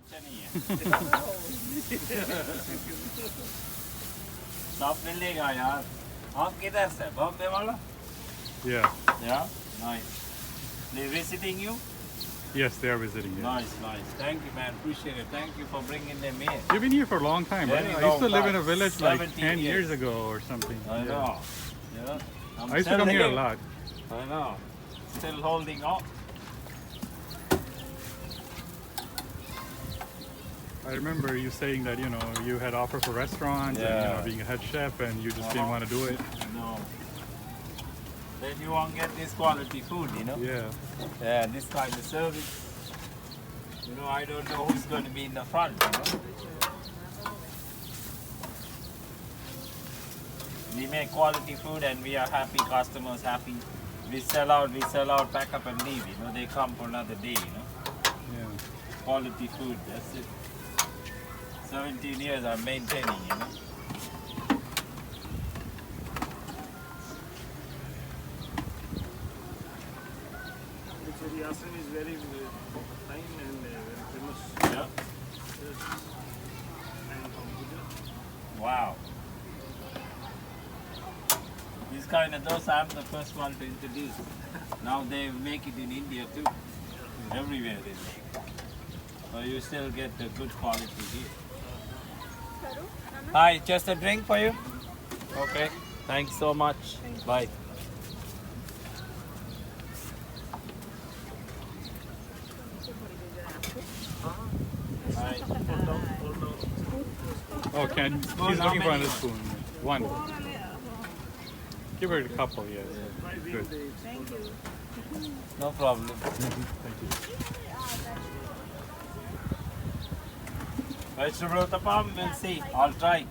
अच्छा नहीं है सब मिलेगा यार आप किधर से बॉम्बे वाला Yeah. Nice they visiting you Yes, they are visiting. Yeah. nice thank you man appreciate it thank you for bringing them here You've been here for a long time, right? Very I used to long live in a time. village like 17 10 years years. ago or something. I know yeah I'm I used to still come here a here. lot. I know still holding on I remember you saying that, you know, you had offer for restaurants and, you know, Yeah. being a head chef and you just didn't want to do it. no then you won't get this quality food you know Yeah. this kind of service you know I don't know who's going to be in the front you know we make quality food and we are happy customers happy we sell out pack up and leave you know they come for another day you know Yeah. quality food that's it 17 years I'm maintaining you know Yasin is very fine and very famous. yeah Yes. And computer. wow this kind of dosa I'm the first one to introduce now they make it in India too everywhere they make but you still get the good quality here hi just a drink for you okay thanks so much bye hi Oh, can Spoon, he's how looking for many another spoon. One. Give her a couple, yes. Good. no problem Thank you. vegetable tapam we'll see I'll try